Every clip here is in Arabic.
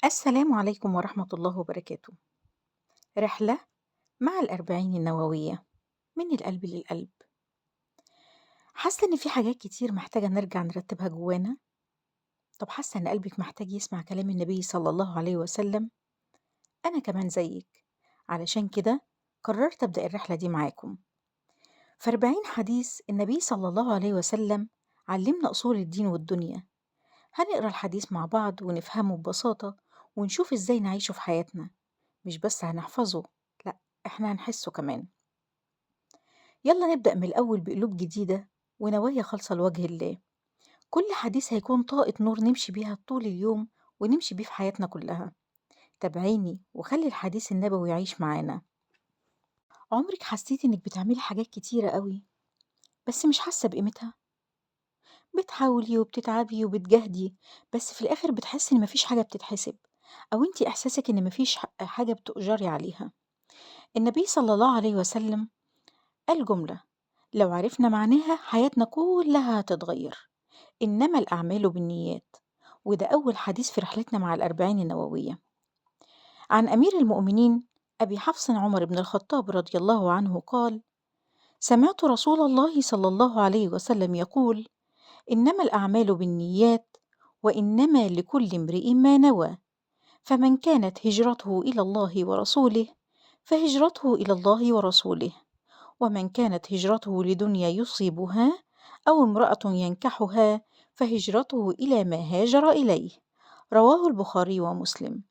السلام عليكم ورحمة الله وبركاته. رحلة مع الأربعين النووية من القلب للقلب. حاسة إن في حاجات كتير محتاجة نرجع نرتبها جوانا. طب حاسة إن قلبك محتاج يسمع كلام النبي صلى الله عليه وسلم؟ أنا كمان زيك، علشان كده قررت أبدأ الرحلة دي معاكم. في 40 حديث النبي صلى الله عليه وسلم علمنا أصول الدين والدنيا. هنقرأ الحديث مع بعض ونفهمه ببساطة ونشوف إزاي نعيشه في حياتنا. مش بس هنحفظه، لأ، إحنا هنحسه كمان. يلا نبدأ من الأول بقلوب جديدة ونوايا خالصة لوجه الله. كل حديث هيكون طاقة نور نمشي بيها طول اليوم ونمشي بيه في حياتنا كلها. تابعيني وخلي الحديث النبوي يعيش معانا. عمرك حسيتي إنك بتعملي حاجات كتيرة قوي بس مش حاسة بقيمتها؟ بتحاولي وبتتعبي وبتجهدي، بس في الآخر بتحسي إن مفيش حاجة بتتحسب، أو إنتي إحساسك إن مفيش حاجة بتؤجري عليها. النبي صلى الله عليه وسلم قال جملة لو عرفنا معناها حياتنا كلها هتتغير: إنما الأعمال بالنيات. وده أول حديث في رحلتنا مع الأربعين النووية. عن أمير المؤمنين أبي حفص عمر بن الخطاب رضي الله عنه قال: سمعت رسول الله صلى الله عليه وسلم يقول: إنما الأعمال بالنيات، وإنما لكل امرئ ما نوى، فمن كانت هجرته إلى الله ورسوله فهجرته إلى الله ورسوله، ومن كانت هجرته لدنيا يصيبها أو امرأة ينكحها فهجرته إلى ما هاجر إليه. رواه البخاري ومسلم.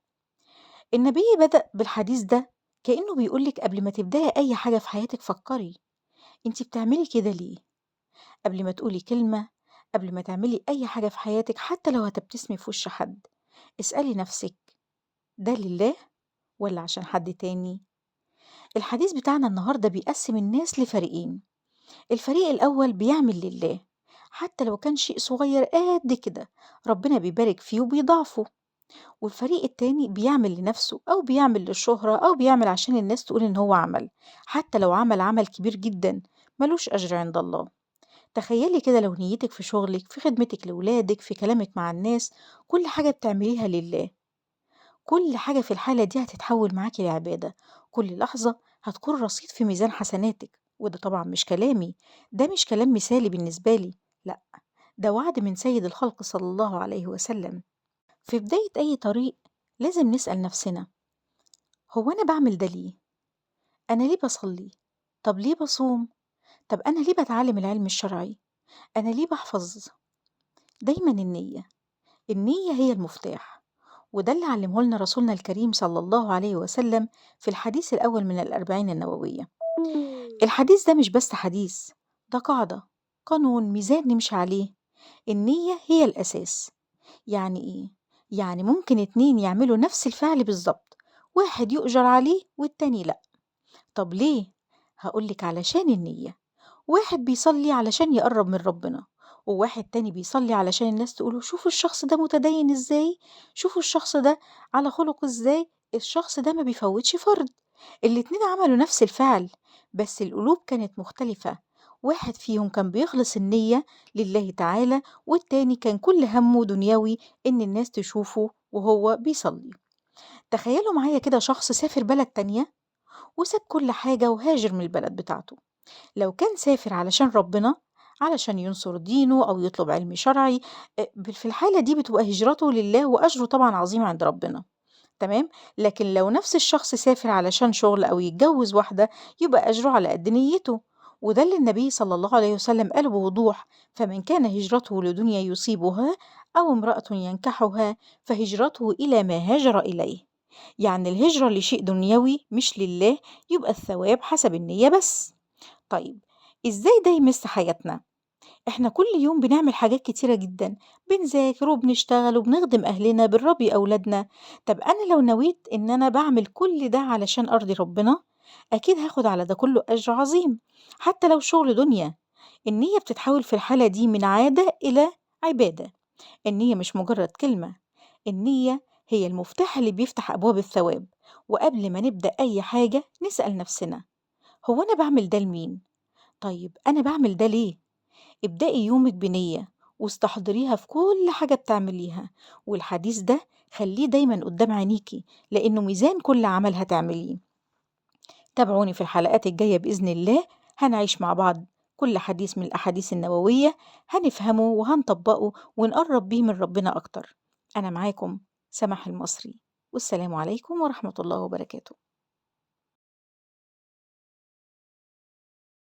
النبي بدأ بالحديث ده كأنه بيقولك قبل ما تبدأي أي حاجة في حياتك فكري انتي بتعملي كده ليه. قبل ما تقولي كلمة، قبل ما تعملي أي حاجة في حياتك حتى لو هتبتسمي في وش حد، اسألي نفسك: ده لله ولا عشان حد تاني؟ الحديث بتاعنا النهاردة بيقسم الناس لفريقين. الفريق الأول بيعمل لله حتى لو كان شيء صغير قد كده، ربنا بيبارك فيه وبيضاعفه. والفريق التاني بيعمل لنفسه أو بيعمل للشهرة أو بيعمل عشان الناس تقول إن هو عمل، حتى لو عمل كبير جدا ملوش أجر عند الله. تخيلي كده لو نيتك في شغلك، في خدمتك لولادك، في كلامك مع الناس، كل حاجة بتعمليها لله، كل حاجة في الحالة دي هتتحول معاكي لعبادة. كل لحظة هتكون رصيد في ميزان حسناتك. وده طبعا مش كلامي، ده مش كلام مثالي بالنسبة لي، لأ، ده وعد من سيد الخلق صلى الله عليه وسلم. في بداية أي طريق لازم نسأل نفسنا: هو أنا بعمل ده ليه؟ أنا ليه بصلي؟ طب ليه بصوم؟ طب أنا ليه بتعلم العلم الشرعي؟ أنا ليه بحفظ؟ دايما النية هي المفتاح. وده اللي علمه لنا رسولنا الكريم صلى الله عليه وسلم في الحديث الأول من الأربعين النووية. الحديث ده مش بس حديث، ده قاعدة، قانون، ميزان نمشي عليه. النية هي الأساس. يعني إيه؟ يعني ممكن اتنين يعملوا نفس الفعل بالظبط، واحد يؤجر عليه والتاني لأ. طب ليه؟ هقولك علشان النية. واحد بيصلي علشان يقرب من ربنا، وواحد تاني بيصلي علشان الناس تقوله شوفوا الشخص ده متدين ازاي، شوفوا الشخص ده على خلقه ازاي، الشخص ده ما بيفوتش فرض. الاتنين عملوا نفس الفعل بس القلوب كانت مختلفة. واحد فيهم كان بيخلص النية لله تعالى، والتاني كان كل همه دنيوي إن الناس تشوفه وهو بيصلي. تخيلوا معايا كده شخص سافر بلد تانية وساب كل حاجة وهاجر من البلد بتاعته. لو كان سافر علشان ربنا، علشان ينصر دينه أو يطلب علم شرعي، في الحالة دي بتبقى هجرته لله وأجره طبعا عظيم عند ربنا. تمام. لكن لو نفس الشخص سافر علشان شغل أو يتجوز واحدة، يبقى أجره على قد نيته. وده اللي النبي صلى الله عليه وسلم قاله بوضوح: فمن كان هجرته لدنيا يصيبها أو امرأة ينكحها فهجرته إلى ما هاجر إليه. يعني الهجرة لشيء دنيوي مش لله، يبقى الثواب حسب النية بس. طيب، إزاي ده يمس حياتنا؟ إحنا كل يوم بنعمل حاجات كتيرة جدًا، بنذاكر وبنشتغل وبنخدم أهلنا، بنربي أولادنا. طب أنا لو نويت إن أنا باعمل كل ده علشان أرضي ربنا، أكيد هاخد على ده كله أجر عظيم، حتى لو شغل دنيا. النية بتتحول في الحالة دي من عادة إلى عبادة. النية مش مجرد كلمة، النية هي المفتاح اللي بيفتح أبواب الثواب. وقبل ما نبدأ أي حاجة نسأل نفسنا: هو أنا باعمل ده لمين؟ طيب أنا باعمل ده ليه؟ ابدأي يومك بنية، واستحضريها في كل حاجة بتعمليها، والحديث ده خليه دايما قدام عينيكي لأنه ميزان كل عمل هتعمليه. تابعوني في الحلقات الجاية بإذن الله، هنعيش مع بعض كل حديث من الأحاديث النبوية، هنفهمه وهنطبقه ونقرب بيه من ربنا أكتر. أنا معاكم سماح المصري، والسلام عليكم ورحمة الله وبركاته.